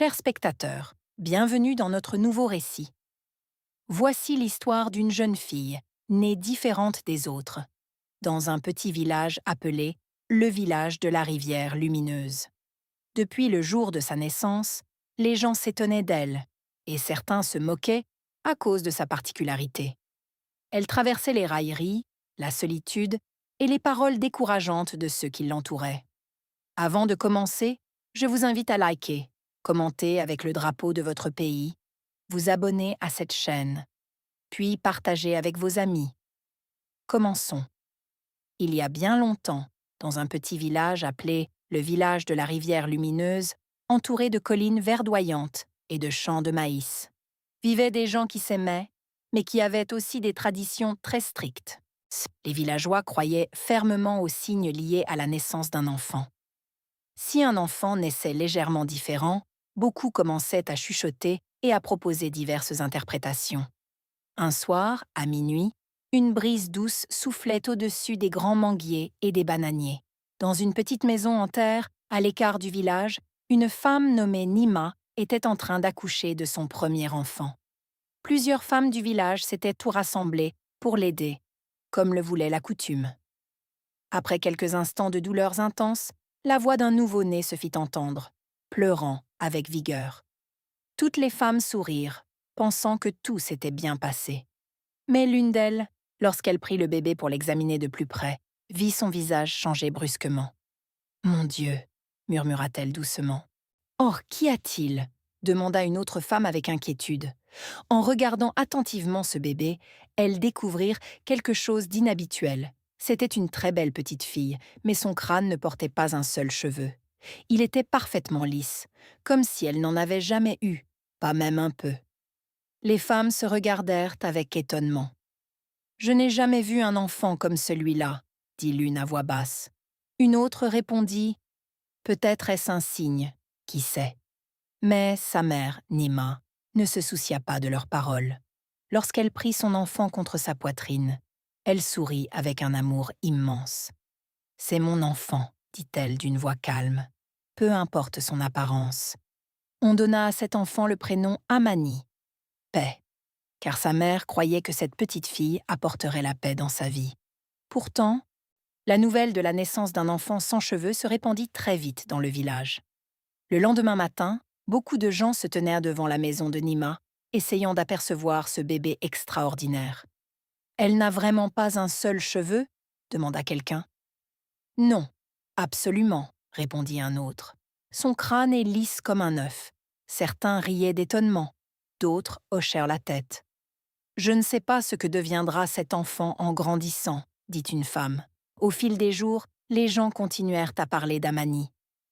Chers spectateurs, bienvenue dans notre nouveau récit. Voici l'histoire d'une jeune fille, née différente des autres, dans un petit village appelé le village de la rivière lumineuse. Depuis le jour de sa naissance, les gens s'étonnaient d'elle, et certains se moquaient à cause de sa particularité. Elle traversait les railleries, la solitude et les paroles décourageantes de ceux qui l'entouraient. Avant de commencer, je vous invite à liker, commenter avec le drapeau de votre pays, vous abonner à cette chaîne, puis partager avec vos amis. Commençons. Il y a bien longtemps, dans un petit village appelé le village de la rivière lumineuse, entouré de collines verdoyantes et de champs de maïs, vivaient des gens qui s'aimaient, mais qui avaient aussi des traditions très strictes. Les villageois croyaient fermement aux signes liés à la naissance d'un enfant. Si un enfant naissait légèrement différent, beaucoup commençaient à chuchoter et à proposer diverses interprétations. Un soir, à minuit, une brise douce soufflait au-dessus des grands manguiers et des bananiers. Dans une petite maison en terre, à l'écart du village, une femme nommée Nima était en train d'accoucher de son premier enfant. Plusieurs femmes du village s'étaient tout rassemblées pour l'aider, comme le voulait la coutume. Après quelques instants de douleurs intenses, la voix d'un nouveau-né se fit entendre, pleurant avec vigueur. Toutes les femmes sourirent, pensant que tout s'était bien passé. Mais l'une d'elles, lorsqu'elle prit le bébé pour l'examiner de plus près, vit son visage changer brusquement. « Mon Dieu !» murmura-t-elle doucement. « Or, qu'y a-t-il » demanda une autre femme avec inquiétude. En regardant attentivement ce bébé, elles découvrirent quelque chose d'inhabituel. C'était une très belle petite fille, mais son crâne ne portait pas un seul cheveu. Il était parfaitement lisse, comme si elle n'en avait jamais eu, pas même un peu. Les femmes se regardèrent avec étonnement. « Je n'ai jamais vu un enfant comme celui-là, » dit l'une à voix basse. Une autre répondit « Peut-être est-ce un signe, qui sait ?» Mais sa mère, Nima, ne se soucia pas de leurs paroles. Lorsqu'elle prit son enfant contre sa poitrine, elle sourit avec un amour immense. « C'est mon enfant, » dit-elle d'une voix calme. Peu importe son apparence. On donna à cet enfant le prénom Amani, paix, car sa mère croyait que cette petite fille apporterait la paix dans sa vie. Pourtant, la nouvelle de la naissance d'un enfant sans cheveux se répandit très vite dans le village. Le lendemain matin, beaucoup de gens se tenaient devant la maison de Nima, essayant d'apercevoir ce bébé extraordinaire. « Elle n'a vraiment pas un seul cheveu ?» demanda quelqu'un. « Non, absolument, » répondit un autre. « Son crâne est lisse comme un œuf. » Certains riaient d'étonnement, d'autres hochèrent la tête. « Je ne sais pas ce que deviendra cet enfant en grandissant, » dit une femme. Au fil des jours, les gens continuèrent à parler d'Amani.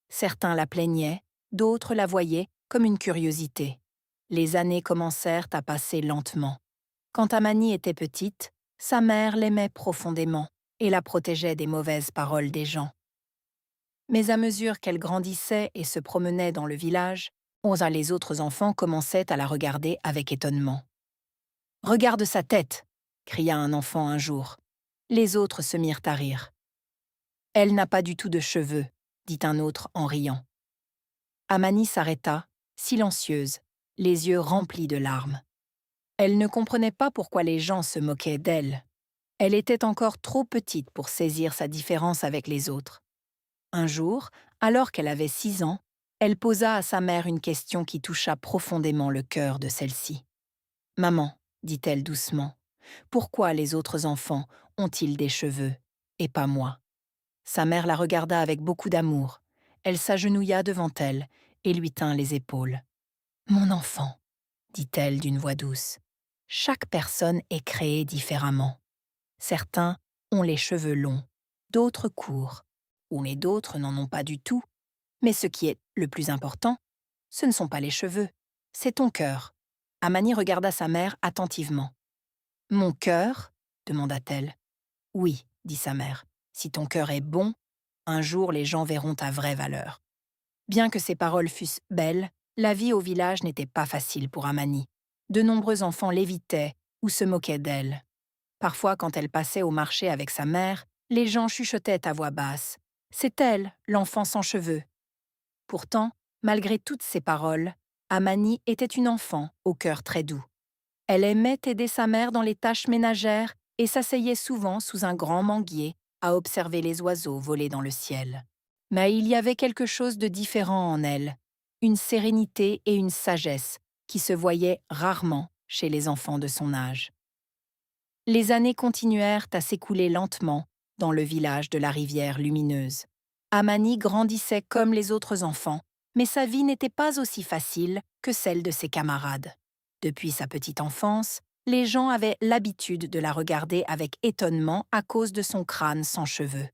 Certains la plaignaient, d'autres la voyaient comme une curiosité. Les années commencèrent à passer lentement. Quand Amani était petite, sa mère l'aimait profondément et la protégeait des mauvaises paroles des gens. Mais à mesure qu'elle grandissait et se promenait dans le village, les autres enfants commençaient à la regarder avec étonnement. « Regarde sa tête !» cria un enfant un jour. Les autres se mirent à rire. « Elle n'a pas du tout de cheveux » dit un autre en riant. Amani s'arrêta, silencieuse, les yeux remplis de larmes. Elle ne comprenait pas pourquoi les gens se moquaient d'elle. Elle était encore trop petite pour saisir sa différence avec les autres. Un jour, alors qu'elle avait 6 ans, elle posa à sa mère une question qui toucha profondément le cœur de celle-ci. « Maman, » dit-elle doucement, « pourquoi les autres enfants ont-ils des cheveux et pas moi ?» Sa mère la regarda avec beaucoup d'amour. Elle s'agenouilla devant elle et lui tint les épaules. « Mon enfant, » dit-elle d'une voix douce, « chaque personne est créée différemment. Certains ont les cheveux longs, d'autres courts, et d'autres n'en ont pas du tout. Mais ce qui est le plus important, ce ne sont pas les cheveux, c'est ton cœur. » Amani regarda sa mère attentivement. « Mon cœur ?» demanda-t-elle. « Oui, » dit sa mère, « si ton cœur est bon, un jour les gens verront ta vraie valeur. » Bien que ses paroles fussent belles, la vie au village n'était pas facile pour Amani. De nombreux enfants l'évitaient ou se moquaient d'elle. Parfois, quand elle passait au marché avec sa mère, les gens chuchotaient à voix basse. « C'est elle, l'enfant sans cheveux. » Pourtant, Malgré toutes ces paroles, Amani était une enfant au cœur très doux. Elle aimait aider sa mère dans les tâches ménagères et s'asseyait souvent sous un grand manguier à observer les oiseaux voler dans le ciel. Mais il y avait quelque chose de différent en elle, une sérénité et une sagesse qui se voyaient rarement chez les enfants de son âge. Les années continuèrent à s'écouler lentement dans le village de la rivière lumineuse. Amani grandissait comme les autres enfants, mais sa vie n'était pas aussi facile que celle de ses camarades. Depuis sa petite enfance, les gens avaient l'habitude de la regarder avec étonnement à cause de son crâne sans cheveux.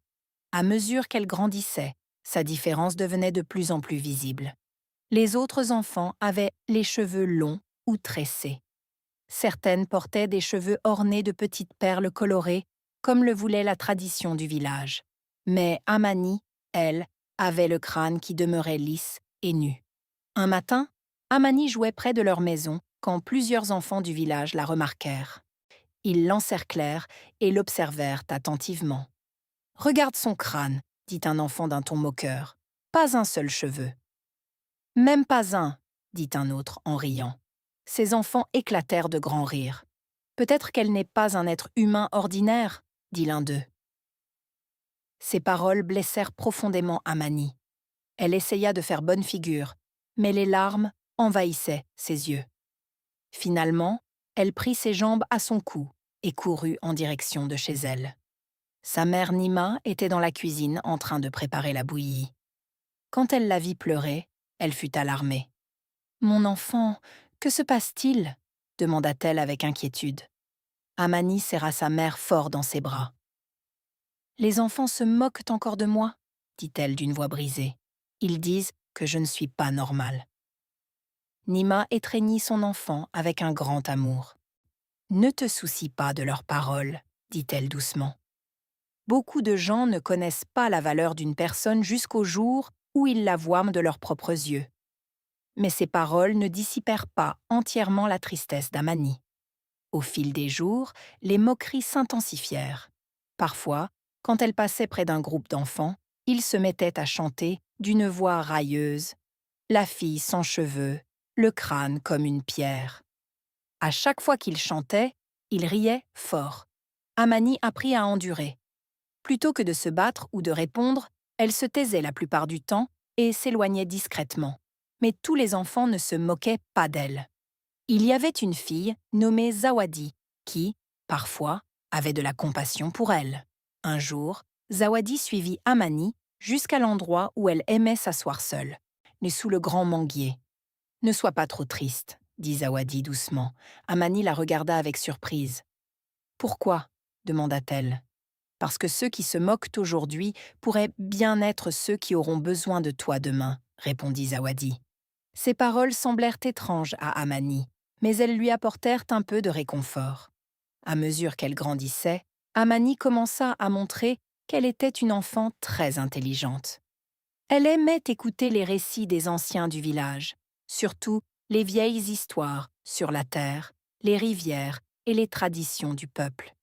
À mesure qu'elle grandissait, sa différence devenait de plus en plus visible. Les autres enfants avaient les cheveux longs ou tressés. Certaines portaient des cheveux ornés de petites perles colorées, comme le voulait la tradition du village. Mais Amani, elle, avait le crâne qui demeurait lisse et nu. Un matin, Amani jouait près de leur maison quand plusieurs enfants du village la remarquèrent. Ils l'encerclèrent et l'observèrent attentivement. « Regarde son crâne, dit un enfant d'un ton moqueur. Pas un seul cheveu. Même pas un, dit un autre en riant. Ses enfants éclatèrent de grands rires. Peut-être qu'elle n'est pas un être humain ordinaire, dit l'un d'eux. Ces paroles blessèrent profondément Amani. Elle essaya de faire bonne figure, mais les larmes envahissaient ses yeux. Finalement, elle prit ses jambes à son cou et courut en direction de chez elle. Sa mère Nima était dans la cuisine en train de préparer la bouillie. Quand elle la vit pleurer, elle fut alarmée. « Mon enfant, que se passe-t-il » demanda-t-elle avec inquiétude. Amani serra sa mère fort dans ses bras. « Les enfants se moquent encore de moi, dit-elle d'une voix brisée. Ils disent que je ne suis pas normale. Nima étreignit son enfant avec un grand amour. « Ne te soucie pas de leurs paroles, dit-elle doucement. Beaucoup de gens ne connaissent pas la valeur d'une personne jusqu'au jour où ils la voient de leurs propres yeux. Mais ces paroles ne dissipèrent pas entièrement la tristesse d'Amani. Au fil des jours, les moqueries s'intensifièrent. Parfois, quand elle passait près d'un groupe d'enfants, ils se mettaient à chanter d'une voix railleuse, la fille sans cheveux, le crâne comme une pierre. À chaque fois qu'ils chantaient, ils riaient fort. Amani apprit à endurer. Plutôt que de se battre ou de répondre, elle se taisait la plupart du temps et s'éloignait discrètement. Mais tous les enfants ne se moquaient pas d'elle. Il y avait une fille nommée Zawadi qui, parfois, avait de la compassion pour elle. Un jour, Zawadi suivit Amani jusqu'à l'endroit où elle aimait s'asseoir seule, mais sous le grand manguier. « Ne sois pas trop triste, » dit Zawadi doucement. Amani la regarda avec surprise. « Pourquoi » demanda-t-elle. « Parce que ceux qui se moquent aujourd'hui pourraient bien être ceux qui auront besoin de toi demain, » répondit Zawadi. Ces paroles semblèrent étranges à Amani, mais elles lui apportèrent un peu de réconfort. À mesure qu'elle grandissait, Amani commença à montrer qu'elle était une enfant très intelligente. Elle aimait écouter les récits des anciens du village, surtout les vieilles histoires sur la terre, les rivières et les traditions du peuple.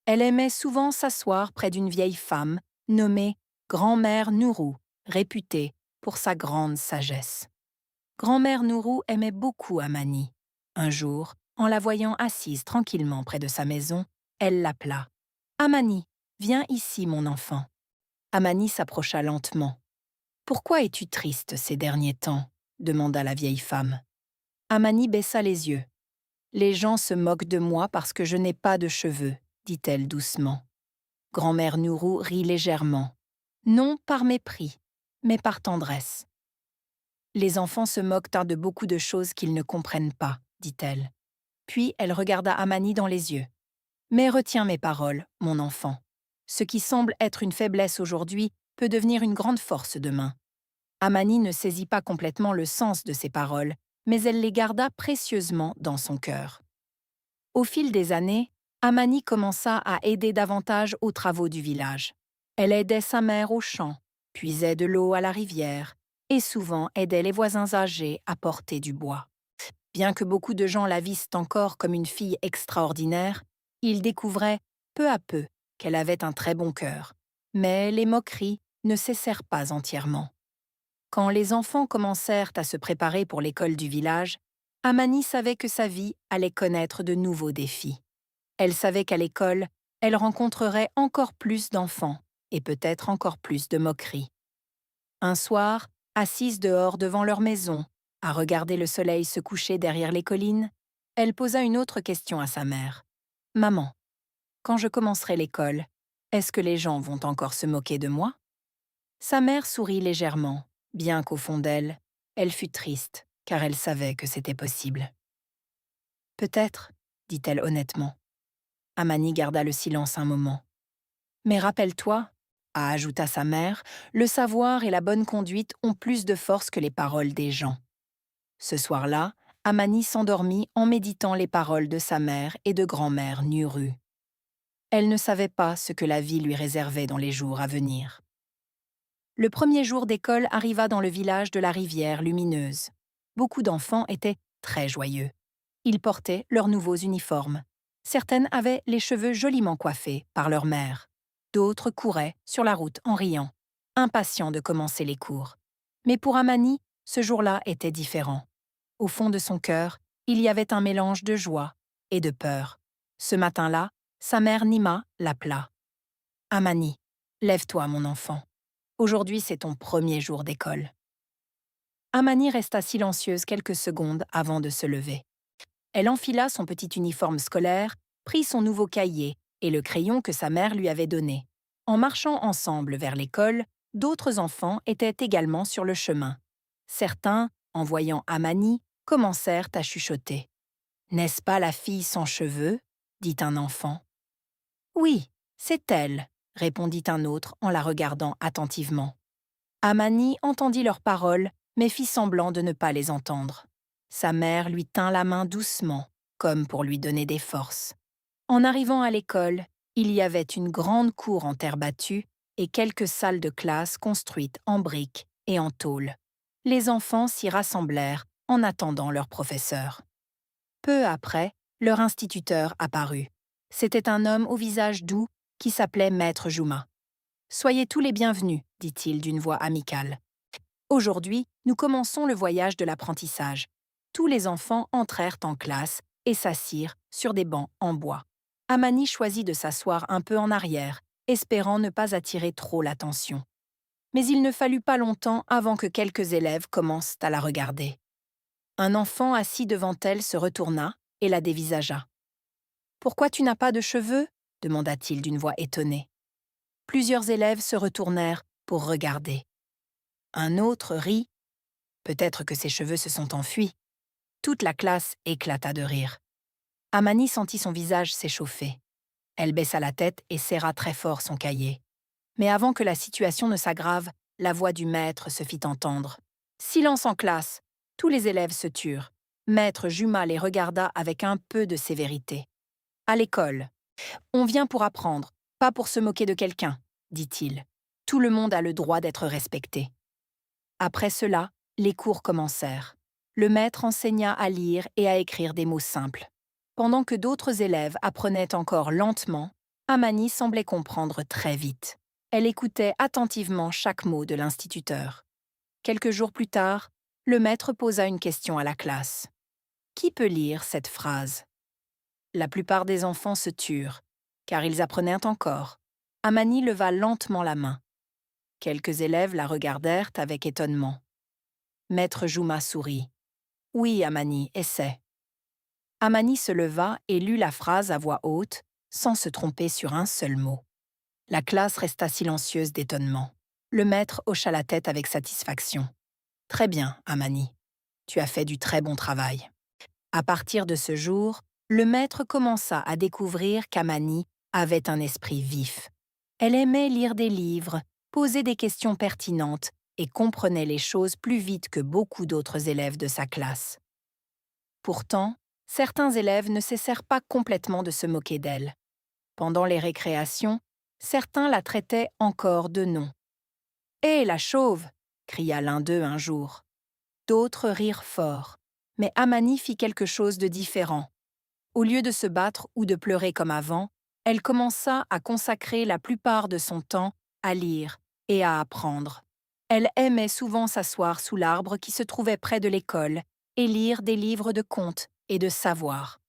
Elle aimait souvent s'asseoir près d'une vieille femme nommée Grand-mère Nourou, réputée pour sa grande sagesse. Grand-mère Nourou aimait beaucoup Amani. Un jour, en la voyant assise tranquillement près de sa maison, elle l'appela. « Amani, viens ici, mon enfant. » Amani s'approcha lentement. « Pourquoi es-tu triste ces derniers temps » demanda la vieille femme. Amani baissa les yeux. « Les gens se moquent de moi parce que je n'ai pas de cheveux, » dit-elle doucement. Grand-mère Nourou rit légèrement. « Non par mépris, mais par tendresse. » Les enfants se moquent de beaucoup de choses qu'ils ne comprennent pas, dit-elle. Puis elle regarda Amani dans les yeux. « Mais retiens mes paroles, mon enfant. Ce qui semble être une faiblesse aujourd'hui peut devenir une grande force demain. » Amani ne saisit pas complètement le sens de ces paroles, mais elle les garda précieusement dans son cœur. Au fil des années, Amani commença à aider davantage aux travaux du village. Elle aidait sa mère au champ, puisait de l'eau à la rivière, et souvent aidait les voisins âgés à porter du bois. Bien que beaucoup de gens la vissent encore comme une fille extraordinaire, ils découvraient peu à peu qu'elle avait un très bon cœur. Mais les moqueries ne cessèrent pas entièrement. Quand les enfants commencèrent à se préparer pour l'école du village, Amani savait que sa vie allait connaître de nouveaux défis. Elle savait qu'à l'école, elle rencontrerait encore plus d'enfants et peut-être encore plus de moqueries. Un soir, assise dehors devant leur maison, à regarder le soleil se coucher derrière les collines, elle posa une autre question à sa mère. « Maman, quand je commencerai l'école, est-ce que les gens vont encore se moquer de moi ?» Sa mère sourit légèrement, bien qu'au fond d'elle, elle fut triste, car elle savait que c'était possible. « Peut-être, » dit-elle honnêtement. Amani garda le silence un moment. « Mais rappelle-toi, » ajouta sa mère, « le savoir et la bonne conduite ont plus de force que les paroles des gens. » Ce soir-là, Amani s'endormit en méditant les paroles de sa mère et de grand-mère Nuru. Elle ne savait pas ce que la vie lui réservait dans les jours à venir. Le premier jour d'école arriva dans le village de la rivière lumineuse. Beaucoup d'enfants étaient très joyeux. Ils portaient leurs nouveaux uniformes. Certaines avaient les cheveux joliment coiffés par leur mère. D'autres couraient sur la route en riant, impatients de commencer les cours. Mais pour Amani, ce jour-là était différent. Au fond de son cœur, il y avait un mélange de joie et de peur. Ce matin-là, sa mère Nima l'appela. « Amani, lève-toi, mon enfant. Aujourd'hui, c'est ton premier jour d'école. » Amani resta silencieuse quelques secondes avant de se lever. Elle enfila son petit uniforme scolaire, prit son nouveau cahier et le crayon que sa mère lui avait donné. En marchant ensemble vers l'école, d'autres enfants étaient également sur le chemin. Certains, en voyant Amani, commencèrent à chuchoter. « N'est-ce pas la fille sans cheveux ?» dit un enfant. « Oui, c'est elle », répondit un autre en la regardant attentivement. Amani entendit leurs paroles, mais fit semblant de ne pas les entendre. Sa mère lui tint la main doucement, comme pour lui donner des forces. En arrivant à l'école, il y avait une grande cour en terre battue et quelques salles de classe construites en briques et en tôle. Les enfants s'y rassemblèrent en attendant leur professeur. Peu après, leur instituteur apparut. C'était un homme au visage doux qui s'appelait Maître Juma. « Soyez tous les bienvenus, » dit-il d'une voix amicale. « Aujourd'hui, nous commençons le voyage de l'apprentissage. » Tous les enfants entrèrent en classe et s'assirent sur des bancs en bois. Amani choisit de s'asseoir un peu en arrière, espérant ne pas attirer trop l'attention. Mais il ne fallut pas longtemps avant que quelques élèves commencent à la regarder. Un enfant assis devant elle se retourna et la dévisagea. « Pourquoi tu n'as pas de cheveux ?» demanda-t-il d'une voix étonnée. Plusieurs élèves se retournèrent pour regarder. Un autre rit. Peut-être que ses cheveux se sont enfuis. Toute la classe éclata de rire. Amani sentit son visage s'échauffer. Elle baissa la tête et serra très fort son cahier. Mais avant que la situation ne s'aggrave, la voix du maître se fit entendre. « Silence en classe !» Tous les élèves se turent. Maître Juma les regarda avec un peu de sévérité. « À l'école. On vient pour apprendre, pas pour se moquer de quelqu'un, » dit-il. « Tout le monde a le droit d'être respecté. » Après cela, les cours commencèrent. Le maître enseigna à lire et à écrire des mots simples. Pendant que d'autres élèves apprenaient encore lentement, Amani semblait comprendre très vite. Elle écoutait attentivement chaque mot de l'instituteur. Quelques jours plus tard, le maître posa une question à la classe. « Qui peut lire cette phrase ?» La plupart des enfants se turent, car ils apprenaient encore. Amani leva lentement la main. Quelques élèves la regardèrent avec étonnement. Maître Juma sourit. « Oui, Amani, essaie. » Amani se leva et lut la phrase à voix haute, sans se tromper sur un seul mot. La classe resta silencieuse d'étonnement. Le maître hocha la tête avec satisfaction. « Très bien, Amani. Tu as fait du très bon travail. » À partir de ce jour, le maître commença à découvrir qu'Amani avait un esprit vif. Elle aimait lire des livres, poser des questions pertinentes et comprenait les choses plus vite que beaucoup d'autres élèves de sa classe. Pourtant, certains élèves ne cessèrent pas complètement de se moquer d'elle. Pendant les récréations, certains la traitaient encore de nom. « Hé, la chauve !» cria l'un d'eux un jour. D'autres rirent fort, mais Amani fit quelque chose de différent. Au lieu de se battre ou de pleurer comme avant, elle commença à consacrer la plupart de son temps à lire et à apprendre. Elle aimait souvent s'asseoir sous l'arbre qui se trouvait près de l'école et lire des livres de contes et de savoir.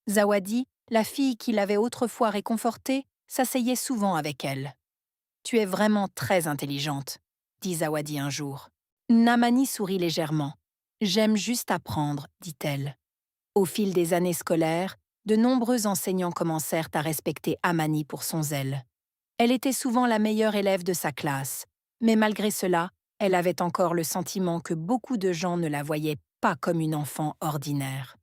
Zawadi, la fille qui l'avait autrefois réconfortée, s'asseyait souvent avec elle. Tu es vraiment très intelligente, dit Zawadi un jour. Namani sourit légèrement. J'aime juste apprendre, dit-elle. Au fil des années scolaires, de nombreux enseignants commencèrent à respecter Amani pour son zèle. Elle était souvent la meilleure élève de sa classe, mais malgré cela, elle avait encore le sentiment que beaucoup de gens ne la voyaient pas comme une enfant ordinaire.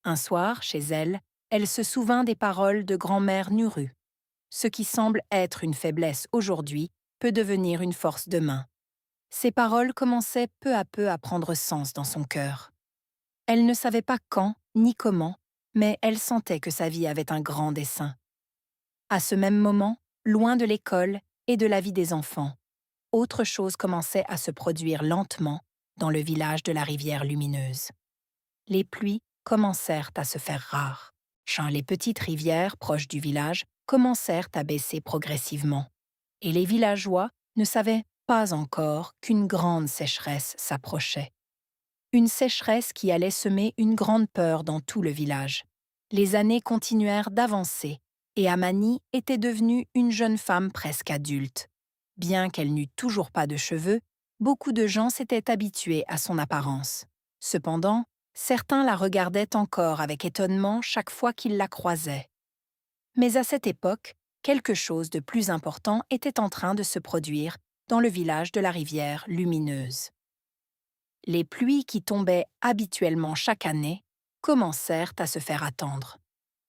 Un soir, chez elle, elle se souvint des paroles de grand-mère Nuru. Ce qui semble être une faiblesse aujourd'hui peut devenir une force demain. Ces paroles commençaient peu à peu à prendre sens dans son cœur. Elle ne savait pas quand ni comment, mais elle sentait que sa vie avait un grand dessein. À ce même moment, loin de l'école et de la vie des enfants, autre chose commençait à se produire lentement dans le village de la rivière lumineuse. Les pluies commencèrent à se faire rares. Les petites rivières proches du village commencèrent à baisser progressivement. Et les villageois ne savaient pas encore qu'une grande sécheresse s'approchait. Une sécheresse qui allait semer une grande peur dans tout le village. Les années continuèrent d'avancer et Amani était devenue une jeune femme presque adulte. Bien qu'elle n'eût toujours pas de cheveux, beaucoup de gens s'étaient habitués à son apparence. Cependant, certains la regardaient encore avec étonnement chaque fois qu'ils la croisaient. Mais à cette époque, quelque chose de plus important était en train de se produire dans le village de la rivière lumineuse. Les pluies qui tombaient habituellement chaque année commencèrent à se faire attendre.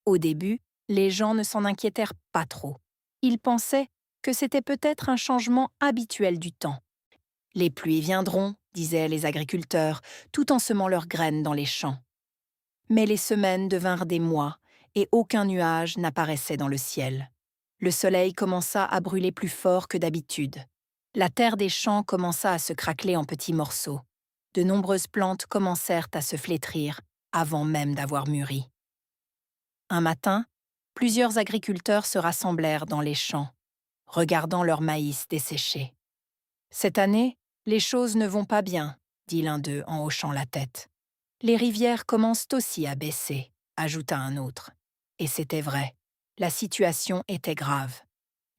Au début, les gens ne s'en inquiétèrent pas trop. Ils pensaient que c'était peut-être un changement habituel du temps. Les pluies viendront, disaient les agriculteurs, tout en semant leurs graines dans les champs. Mais les semaines devinrent des mois et aucun nuage n'apparaissait dans le ciel. Le soleil commença à brûler plus fort que d'habitude. La terre des champs commença à se craqueler en petits morceaux. De nombreuses plantes commencèrent à se flétrir avant même d'avoir mûri. Un matin, plusieurs agriculteurs se rassemblèrent dans les champs, regardant leur maïs desséché. « Cette année, les choses ne vont pas bien, » dit l'un d'eux en hochant la tête. « Les rivières commencent aussi à baisser, » ajouta un autre. Et c'était vrai, la situation était grave.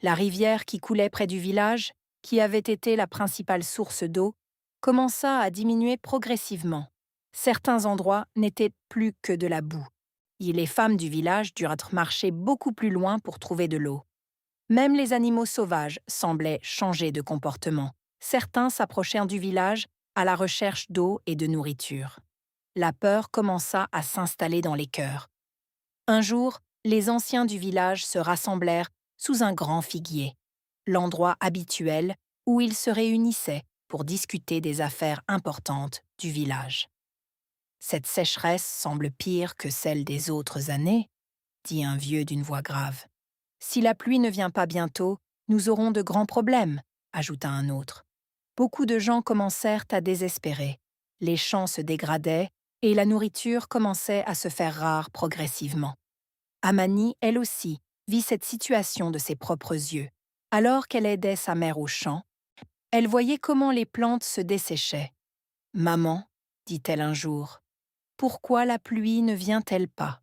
La rivière qui coulait près du village, qui avait été la principale source d'eau, commença à diminuer progressivement. Certains endroits n'étaient plus que de la boue. Et les femmes du village durent marcher beaucoup plus loin pour trouver de l'eau. Même les animaux sauvages semblaient changer de comportement. Certains s'approchèrent du village à la recherche d'eau et de nourriture. La peur commença à s'installer dans les cœurs. Un jour, les anciens du village se rassemblèrent sous un grand figuier, l'endroit habituel où ils se réunissaient pour discuter des affaires importantes du village. « Cette sécheresse semble pire que celle des autres années, » dit un vieux d'une voix grave. « Si la pluie ne vient pas bientôt, nous aurons de grands problèmes, » ajouta un autre. Beaucoup de gens commencèrent à désespérer. Les champs se dégradaient et la nourriture commençait à se faire rare progressivement. Amani, elle aussi, vit cette situation de ses propres yeux. Alors qu'elle aidait sa mère au champ, elle voyait comment les plantes se desséchaient. « Maman, » dit-elle un jour, « pourquoi la pluie ne vient-elle pas ?»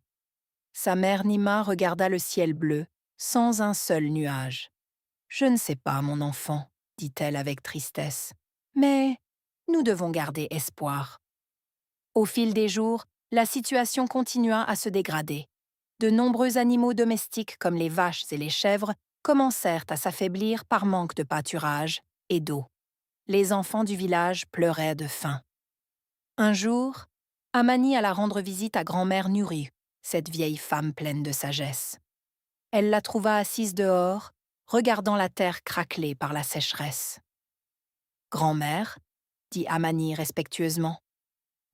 Sa mère Nima regarda le ciel bleu, sans un seul nuage. « Je ne sais pas, mon enfant, » dit-elle avec tristesse, « mais nous devons garder espoir. » Au fil des jours, la situation continua à se dégrader. De nombreux animaux domestiques comme les vaches et les chèvres commencèrent à s'affaiblir par manque de pâturage et d'eau. Les enfants du village pleuraient de faim. Un jour, Amani alla rendre visite à grand-mère Nuri, cette vieille femme pleine de sagesse. Elle la trouva assise dehors, regardant la terre craquelée par la sécheresse. « Grand-mère, » dit Amani respectueusement.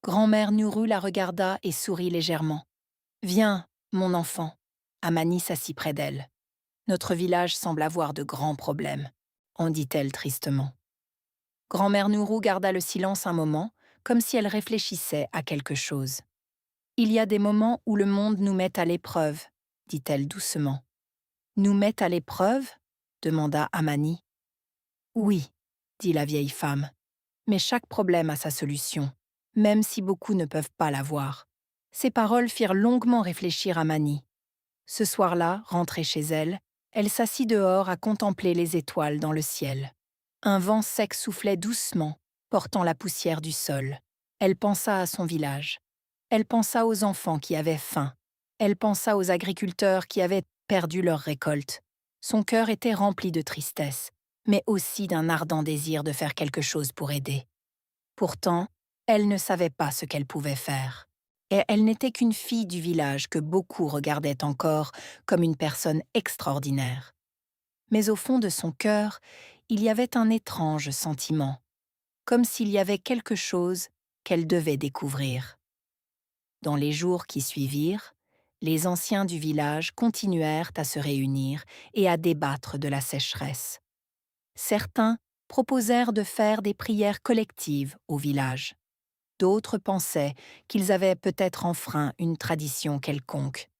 Grand-mère Nuru la regarda et sourit légèrement. « Viens, mon enfant. » Amani s'assit près d'elle. « Notre village semble avoir de grands problèmes, » en dit-elle tristement. Grand-mère Nuru garda le silence un moment, comme si elle réfléchissait à quelque chose. « Il y a des moments où le monde nous met à l'épreuve, » dit-elle doucement. « Nous met à l'épreuve » demanda Amani. « Oui, dit la vieille femme. Mais chaque problème a sa solution, même si beaucoup ne peuvent pas la voir. Ces paroles firent longuement réfléchir Amani. Ce soir-là, rentrée chez elle, elle s'assit dehors à contempler les étoiles dans le ciel. Un vent sec soufflait doucement, portant la poussière du sol. Elle pensa à son village. Elle pensa aux enfants qui avaient faim. Elle pensa aux agriculteurs qui avaient perdu leur récolte. Son cœur était rempli de tristesse, mais aussi d'un ardent désir de faire quelque chose pour aider. Pourtant, elle ne savait pas ce qu'elle pouvait faire. Et elle n'était qu'une fille du village que beaucoup regardaient encore comme une personne extraordinaire. Mais au fond de son cœur, il y avait un étrange sentiment, comme s'il y avait quelque chose qu'elle devait découvrir. Dans les jours qui suivirent, les anciens du village continuèrent à se réunir et à débattre de la sécheresse. Certains proposèrent de faire des prières collectives au village. D'autres pensaient qu'ils avaient peut-être enfreint une tradition quelconque.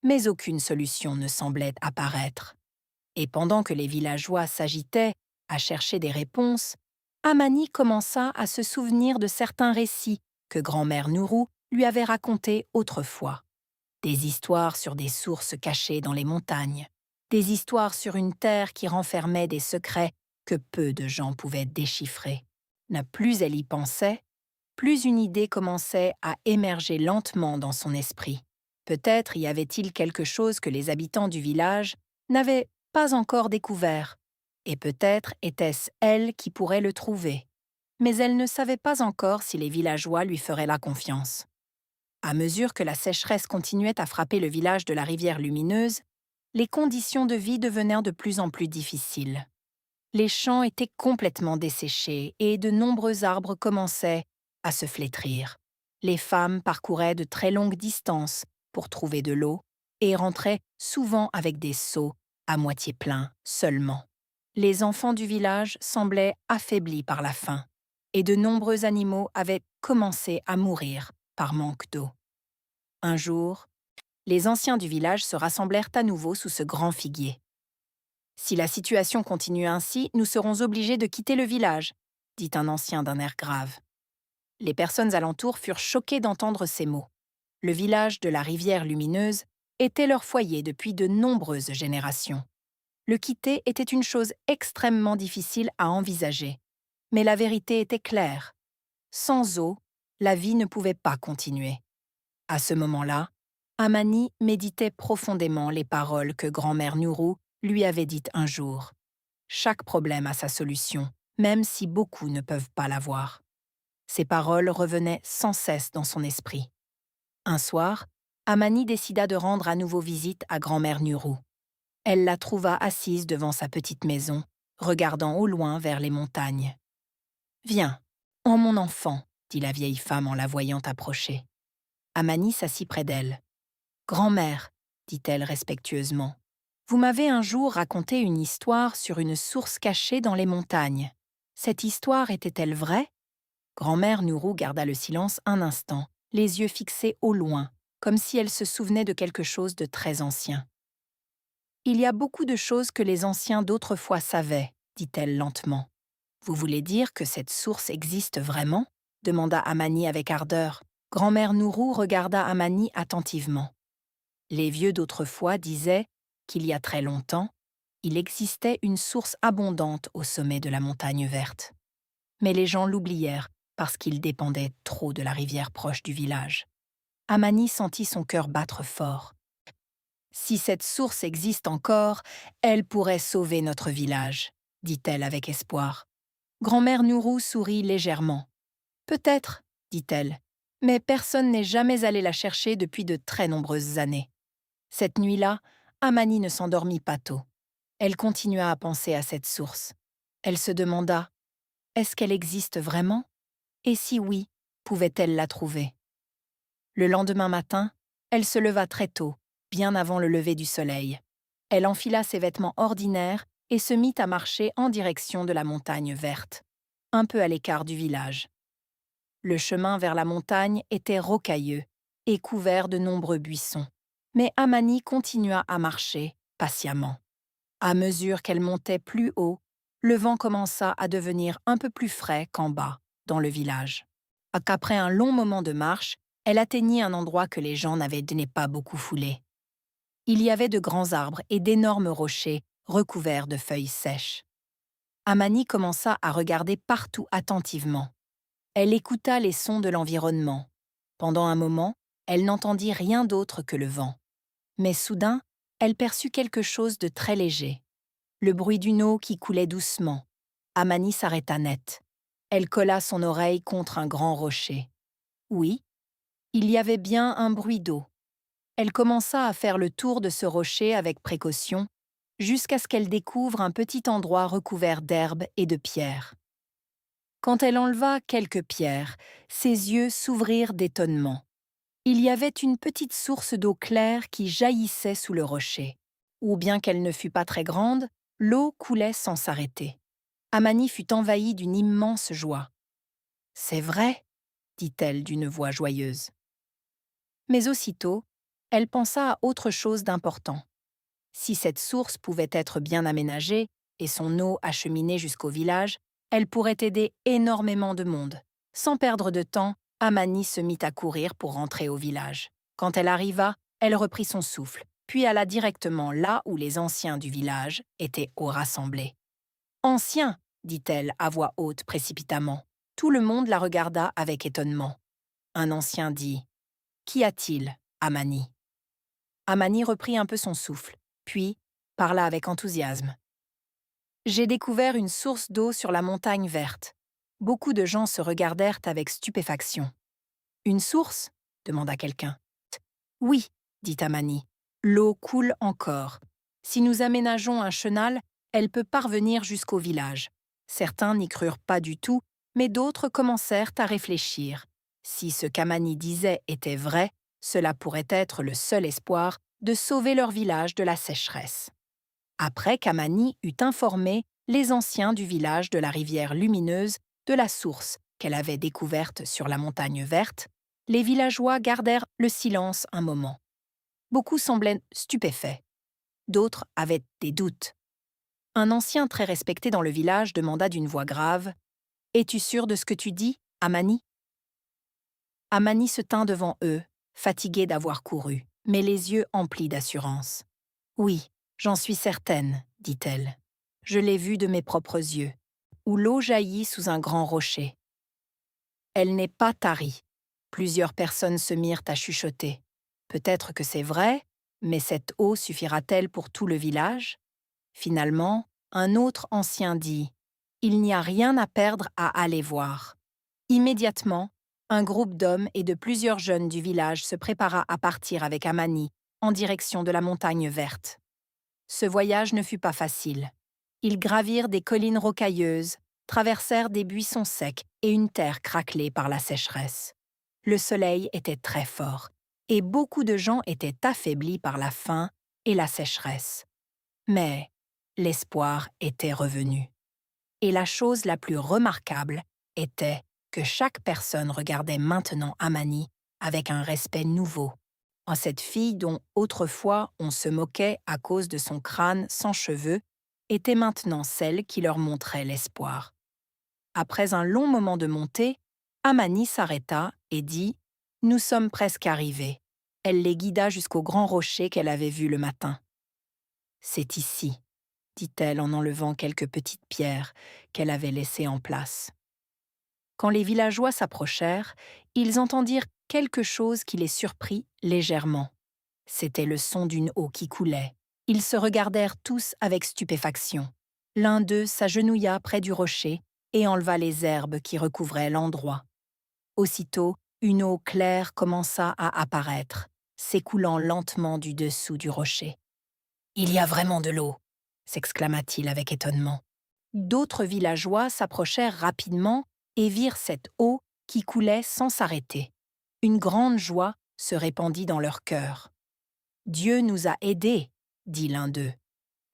Mais aucune solution ne semblait apparaître. Et pendant que les villageois s'agitaient à chercher des réponses, Amani commença à se souvenir de certains récits que grand-mère Nourou lui avait racontés autrefois. Des histoires sur des sources cachées dans les montagnes, des histoires sur une terre qui renfermait des secrets que peu de gens pouvaient déchiffrer. Plus elle y pensait, plus une idée commençait à émerger lentement dans son esprit. Peut-être y avait-il quelque chose que les habitants du village n'avaient pas encore découvert, et peut-être était-ce elle qui pourrait le trouver. Mais elle ne savait pas encore si les villageois lui feraient la confiance. À mesure que la sécheresse continuait à frapper le village de la rivière lumineuse, les conditions de vie devenaient de plus en plus difficiles. Les champs étaient complètement desséchés et de nombreux arbres commençaient à se flétrir. Les femmes parcouraient de très longues distances pour trouver de l'eau et rentraient souvent avec des seaux à moitié pleins seulement. Les enfants du village semblaient affaiblis par la faim et de nombreux animaux avaient commencé à mourir par manque d'eau. Un jour, les anciens du village se rassemblèrent à nouveau sous ce grand figuier. « Si la situation continue ainsi, nous serons obligés de quitter le village, » dit un ancien d'un air grave. Les personnes alentour furent choquées d'entendre ces mots. Le village de la rivière lumineuse était leur foyer depuis de nombreuses générations. Le quitter était une chose extrêmement difficile à envisager. Mais la vérité était claire. Sans eau, la vie ne pouvait pas continuer. À ce moment-là, Amani méditait profondément les paroles que grand-mère Nourou lui avait dites un jour. Chaque problème a sa solution, même si beaucoup ne peuvent pas la voir. Ces paroles revenaient sans cesse dans son esprit. Un soir, Amani décida de rendre à nouveau visite à grand-mère Nourou. Elle la trouva assise devant sa petite maison, regardant au loin vers les montagnes. « Viens, en mon enfant, » dit la vieille femme en la voyant approcher. Amani s'assit près d'elle. « Grand-mère, » dit-elle respectueusement, « vous m'avez un jour raconté une histoire sur une source cachée dans les montagnes. Cette histoire était-elle vraie ?» Grand-mère Nourou garda le silence un instant, les yeux fixés au loin, comme si elle se souvenait de quelque chose de très ancien. « Il y a beaucoup de choses que les anciens d'autrefois savaient, » dit-elle lentement. « Vous voulez dire que cette source existe vraiment ?» demanda Amani avec ardeur. Grand-mère Nourou regarda Amani attentivement. Les vieux d'autrefois disaient qu'il y a très longtemps, il existait une source abondante au sommet de la montagne verte. Mais les gens l'oublièrent parce qu'il dépendait trop de la rivière proche du village. Amani sentit son cœur battre fort. « Si cette source existe encore, elle pourrait sauver notre village, » dit-elle avec espoir. Grand-mère Nourou sourit légèrement. « Peut-être, » dit-elle, « mais personne n'est jamais allé la chercher depuis de très nombreuses années. » Cette nuit-là, Amani ne s'endormit pas tôt. Elle continua à penser à cette source. Elle se demanda « Est-ce qu'elle existe vraiment ? Et si oui, pouvait-elle la trouver ?» Le lendemain matin, elle se leva très tôt, bien avant le lever du soleil. Elle enfila ses vêtements ordinaires et se mit à marcher en direction de la montagne verte, un peu à l'écart du village. Le chemin vers la montagne était rocailleux et couvert de nombreux buissons. Mais Amani continua à marcher, patiemment. À mesure qu'elle montait plus haut, le vent commença à devenir un peu plus frais qu'en bas, dans le village. Qu'après un long moment de marche, elle atteignit un endroit que les gens n'avaient pas beaucoup foulé. Il y avait de grands arbres et d'énormes rochers recouverts de feuilles sèches. Amani commença à regarder partout attentivement. Elle écouta les sons de l'environnement. Pendant un moment, elle n'entendit rien d'autre que le vent. Mais soudain, elle perçut quelque chose de très léger. Le bruit d'une eau qui coulait doucement. Amani s'arrêta net. Elle colla son oreille contre un grand rocher. Oui, il y avait bien un bruit d'eau. Elle commença à faire le tour de ce rocher avec précaution, jusqu'à ce qu'elle découvre un petit endroit recouvert d'herbes et de pierres. Quand elle enleva quelques pierres, ses yeux s'ouvrirent d'étonnement. Il y avait une petite source d'eau claire qui jaillissait sous le rocher. Ou bien qu'elle ne fût pas très grande, l'eau coulait sans s'arrêter. Amani fut envahie d'une immense joie. « C'est vrai », dit-elle d'une voix joyeuse. Mais aussitôt, elle pensa à autre chose d'important. Si cette source pouvait être bien aménagée et son eau acheminée jusqu'au village, elle pourrait aider énormément de monde. Sans perdre de temps, Amani se mit à courir pour rentrer au village. Quand elle arriva, elle reprit son souffle, puis alla directement là où les anciens du village étaient rassemblés. « Anciens !» dit-elle à voix haute précipitamment. Tout le monde la regarda avec étonnement. Un ancien dit « Qu'y a-t-il, Amani ?» Amani reprit un peu son souffle, puis parla avec enthousiasme. « J'ai découvert une source d'eau sur la montagne verte. » Beaucoup de gens se regardèrent avec stupéfaction. « Une source ?» demanda quelqu'un. « Oui, dit Amani. L'eau coule encore. Si nous aménageons un chenal, elle peut parvenir jusqu'au village. » Certains n'y crurent pas du tout, mais d'autres commencèrent à réfléchir. Si ce qu'Amani disait était vrai, cela pourrait être le seul espoir de sauver leur village de la sécheresse. Après qu'Amani eut informé les anciens du village de la rivière lumineuse de la source qu'elle avait découverte sur la montagne verte, les villageois gardèrent le silence un moment. Beaucoup semblaient stupéfaits. D'autres avaient des doutes. Un ancien très respecté dans le village demanda d'une voix grave « Es-tu sûr de ce que tu dis, Amani ?» Amani se tint devant eux, fatiguée d'avoir couru, mais les yeux emplis d'assurance. « Oui, j'en suis certaine, dit-elle. Je l'ai vu de mes propres yeux, où l'eau jaillit sous un grand rocher. » Elle n'est pas tarie. Plusieurs personnes se mirent à chuchoter. Peut-être que c'est vrai, mais cette eau suffira-t-elle pour tout le village? Finalement, un autre ancien dit « Il n'y a rien à perdre à aller voir. » Immédiatement, un groupe d'hommes et de plusieurs jeunes du village se prépara à partir avec Amani en direction de la montagne verte. Ce voyage ne fut pas facile. Ils gravirent des collines rocailleuses, traversèrent des buissons secs et une terre craquelée par la sécheresse. Le soleil était très fort, et beaucoup de gens étaient affaiblis par la faim et la sécheresse. Mais l'espoir était revenu. Et la chose la plus remarquable était que chaque personne regardait maintenant Amani avec un respect nouveau. Cette fille dont autrefois on se moquait à cause de son crâne sans cheveux était maintenant celle qui leur montrait l'espoir. Après un long moment de montée, Amani s'arrêta et dit « Nous sommes presque arrivés. » Elle les guida jusqu'au grand rocher qu'elle avait vu le matin. « C'est ici, » dit-elle en enlevant quelques petites pierres qu'elle avait laissées en place. Quand les villageois s'approchèrent, ils entendirent quelque chose qui les surprit légèrement. C'était le son d'une eau qui coulait. Ils se regardèrent tous avec stupéfaction. L'un d'eux s'agenouilla près du rocher et enleva les herbes qui recouvraient l'endroit. Aussitôt, une eau claire commença à apparaître, s'écoulant lentement du dessous du rocher. « Il y a vraiment de l'eau !» s'exclama-t-il avec étonnement. D'autres villageois s'approchèrent rapidement et virent cette eau qui coulait sans s'arrêter. Une grande joie se répandit dans leur cœur. « Dieu nous a aidés !» dit l'un d'eux.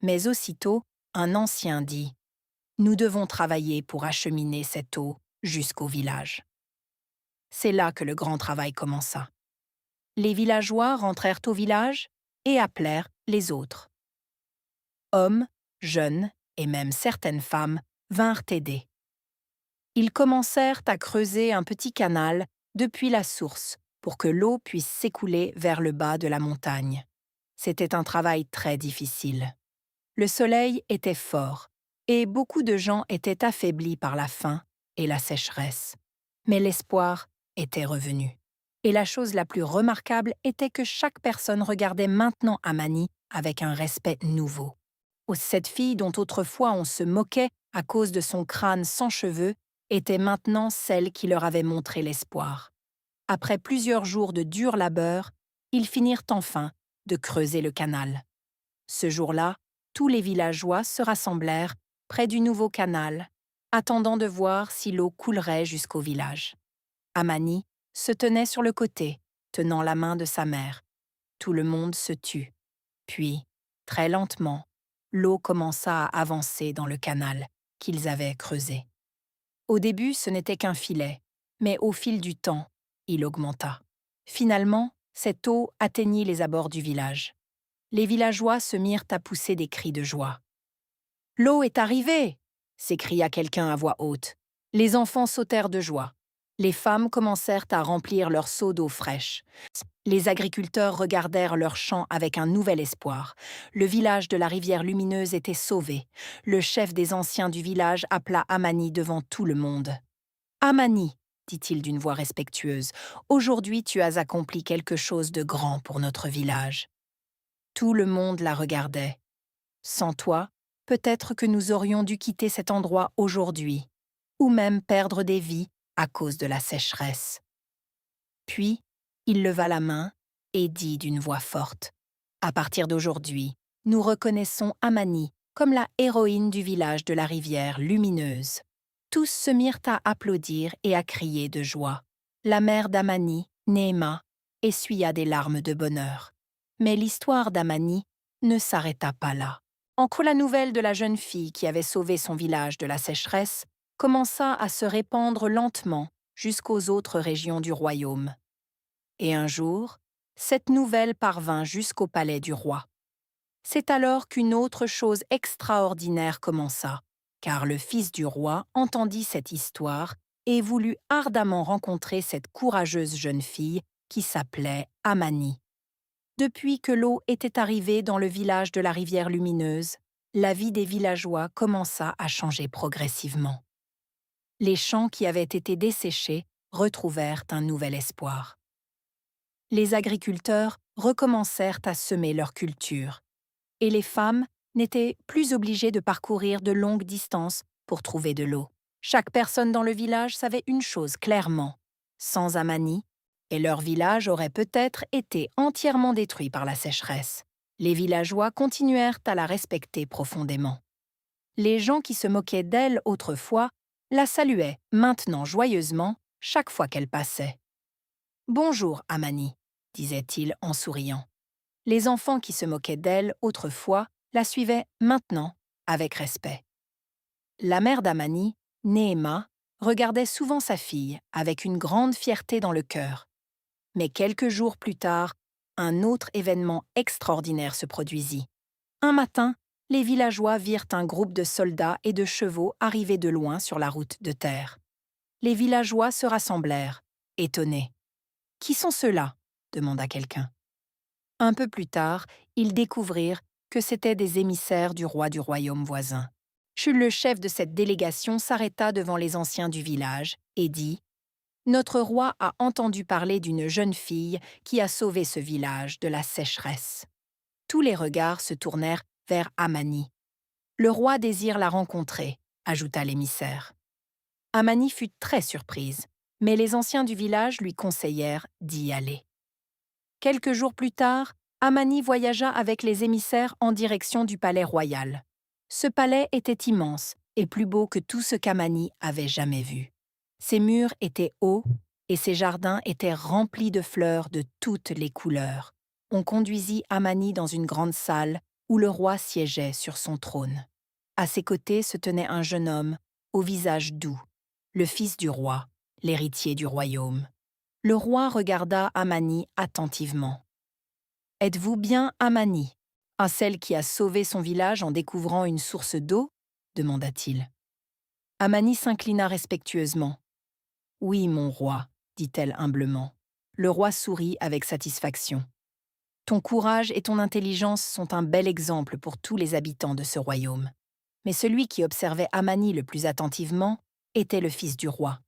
Mais aussitôt, un ancien dit « Nous devons travailler pour acheminer cette eau jusqu'au village. » C'est là que le grand travail commença. Les villageois rentrèrent au village et appelèrent les autres. Hommes, jeunes et même certaines femmes, vinrent aider. Ils commencèrent à creuser un petit canal depuis la source pour que l'eau puisse s'écouler vers le bas de la montagne. C'était un travail très difficile. Le soleil était fort et beaucoup de gens étaient affaiblis par la faim et la sécheresse. Mais l'espoir était revenu. Et la chose la plus remarquable était que chaque personne regardait maintenant Amani avec un respect nouveau. Cette fille dont autrefois on se moquait à cause de son crâne sans cheveux était maintenant celle qui leur avait montré l'espoir. Après plusieurs jours de dur labeur, ils finirent enfin de creuser le canal. Ce jour-là, tous les villageois se rassemblèrent près du nouveau canal, attendant de voir si l'eau coulerait jusqu'au village. Amani se tenait sur le côté, tenant la main de sa mère. Tout le monde se tut. Puis, très lentement, l'eau commença à avancer dans le canal qu'ils avaient creusé. Au début, ce n'était qu'un filet, mais au fil du temps, il augmenta. Finalement, cette eau atteignit les abords du village. Les villageois se mirent à pousser des cris de joie. « L'eau est arrivée !» s'écria quelqu'un à voix haute. Les enfants sautèrent de joie. Les femmes commencèrent à remplir leurs seaux d'eau fraîche. Les agriculteurs regardèrent leurs champs avec un nouvel espoir. Le village de la rivière lumineuse était sauvé. Le chef des anciens du village appela Amani devant tout le monde. « Amani, dit-il d'une voix respectueuse, aujourd'hui tu as accompli quelque chose de grand pour notre village. » Tout le monde la regardait. Sans toi, peut-être que nous aurions dû quitter cet endroit aujourd'hui, ou même perdre des vies à cause de la sécheresse. Puis, il leva la main et dit d'une voix forte, « À partir d'aujourd'hui, nous reconnaissons Amani comme la héroïne du village de la rivière lumineuse. » Tous se mirent à applaudir et à crier de joie. La mère d'Amani, Néhéma, essuya des larmes de bonheur. Mais l'histoire d'Amani ne s'arrêta pas là. La nouvelle de la jeune fille qui avait sauvé son village de la sécheresse commença à se répandre lentement jusqu'aux autres régions du royaume. Et un jour, cette nouvelle parvint jusqu'au palais du roi. C'est alors qu'une autre chose extraordinaire commença, car le fils du roi entendit cette histoire et voulut ardemment rencontrer cette courageuse jeune fille qui s'appelait Amani. Depuis que l'eau était arrivée dans le village de la rivière lumineuse, la vie des villageois commença à changer progressivement. Les champs qui avaient été desséchés retrouvèrent un nouvel espoir. Les agriculteurs recommencèrent à semer leur culture, et les femmes n'étaient plus obligées de parcourir de longues distances pour trouver de l'eau. Chaque personne dans le village savait une chose clairement. Sans Amani, et leur village aurait peut-être été entièrement détruit par la sécheresse. Les villageois continuèrent à la respecter profondément. Les gens qui se moquaient d'elle autrefois la saluaient maintenant joyeusement chaque fois qu'elle passait. « Bonjour, Amani », disait-il en souriant. Les enfants qui se moquaient d'elle autrefois la suivaient maintenant avec respect. La mère d'Amani, Néhéma, regardait souvent sa fille avec une grande fierté dans le cœur. Mais quelques jours plus tard, un autre événement extraordinaire se produisit. Un matin, les villageois virent un groupe de soldats et de chevaux arriver de loin sur la route de terre. Les villageois se rassemblèrent, étonnés. « Qui sont ceux-là » demanda quelqu'un. Un peu plus tard, ils découvrirent que c'étaient des émissaires du roi du royaume voisin. Le chef de cette délégation s'arrêta devant les anciens du village et dit « Notre roi a entendu parler d'une jeune fille qui a sauvé ce village de la sécheresse. » Tous les regards se tournèrent vers Amani. « Le roi désire la rencontrer », ajouta l'émissaire. Amani fut très surprise, mais les anciens du village lui conseillèrent d'y aller. Quelques jours plus tard, Amani voyagea avec les émissaires en direction du palais royal. Ce palais était immense et plus beau que tout ce qu'Amani avait jamais vu. Ses murs étaient hauts et ses jardins étaient remplis de fleurs de toutes les couleurs. On conduisit Amani dans une grande salle où le roi siégeait sur son trône. À ses côtés se tenait un jeune homme, au visage doux, le fils du roi, l'héritier du royaume. Le roi regarda Amani attentivement. « Êtes-vous bien Amani, celle qui a sauvé son village en découvrant une source d'eau demanda-t-il. Amani s'inclina respectueusement. « Oui, mon roi, dit-elle humblement. Le roi sourit avec satisfaction. Ton courage et ton intelligence sont un bel exemple pour tous les habitants de ce royaume. Mais celui qui observait Amani le plus attentivement était le fils du roi.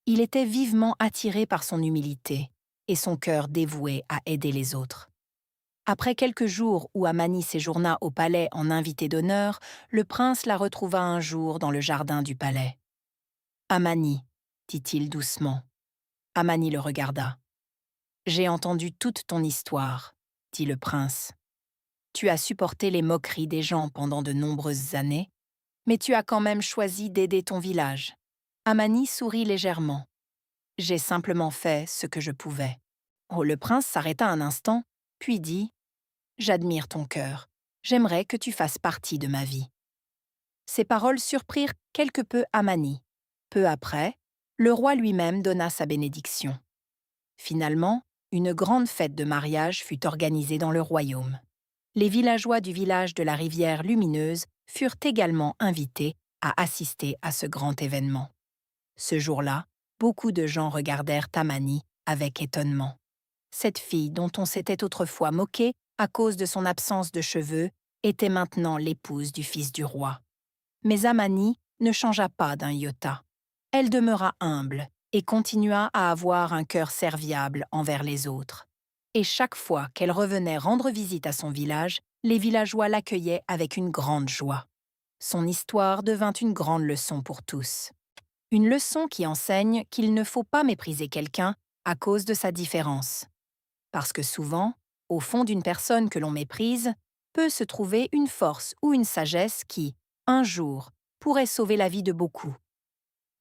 Il était vivement attiré par son humilité et son cœur dévoué à aider les autres. Après quelques jours où Amani séjourna au palais en invité d'honneur, le prince la retrouva un jour dans le jardin du palais. « Amani, dit-il doucement. Amani le regarda. « J'ai entendu toute ton histoire, dit le prince. Tu as supporté les moqueries des gens pendant de nombreuses années, mais tu as quand même choisi d'aider ton village. » Amani sourit légèrement. « J'ai simplement fait ce que je pouvais. » Oh, le prince s'arrêta un instant, puis dit « J'admire ton cœur. J'aimerais que tu fasses partie de ma vie. » Ces paroles surprirent quelque peu Amani. Peu après, le roi lui-même donna sa bénédiction. Finalement, une grande fête de mariage fut organisée dans le royaume. Les villageois du village de la rivière Lumineuse furent également invités à assister à ce grand événement. Ce jour-là, beaucoup de gens regardèrent Amani avec étonnement. Cette fille dont on s'était autrefois moqué à cause de son absence de cheveux était maintenant l'épouse du fils du roi. Mais Amani ne changea pas d'un iota. Elle demeura humble et continua à avoir un cœur serviable envers les autres. Et chaque fois qu'elle revenait rendre visite à son village, les villageois l'accueillaient avec une grande joie. Son histoire devint une grande leçon pour tous. Une leçon qui enseigne qu'il ne faut pas mépriser quelqu'un à cause de sa différence. Parce que souvent, au fond d'une personne que l'on méprise, peut se trouver une force ou une sagesse qui, un jour, pourrait sauver la vie de beaucoup.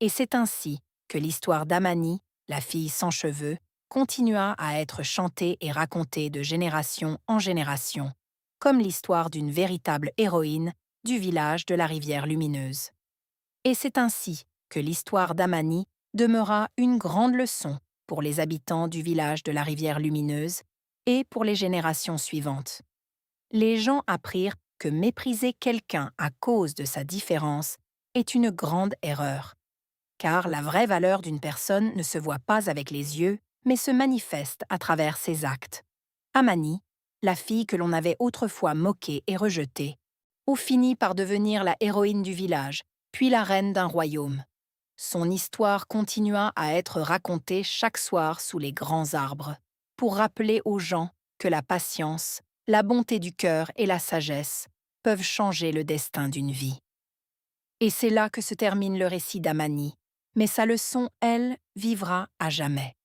Et c'est ainsi que l'histoire d'Amani, la fille sans cheveux, continua à être chantée et racontée de génération en génération, comme l'histoire d'une véritable héroïne du village de la rivière Lumineuse. Et c'est ainsi que l'histoire d'Amani demeura une grande leçon pour les habitants du village de la rivière Lumineuse et pour les générations suivantes. Les gens apprirent que mépriser quelqu'un à cause de sa différence est une grande erreur, car la vraie valeur d'une personne ne se voit pas avec les yeux, mais se manifeste à travers ses actes. Amani, la fille que l'on avait autrefois moquée et rejetée, finit par devenir la héroïne du village, puis la reine d'un royaume. Son histoire continua à être racontée chaque soir sous les grands arbres, pour rappeler aux gens que la patience, la bonté du cœur et la sagesse peuvent changer le destin d'une vie. Et c'est là que se termine le récit d'Amani, mais sa leçon, elle, vivra à jamais.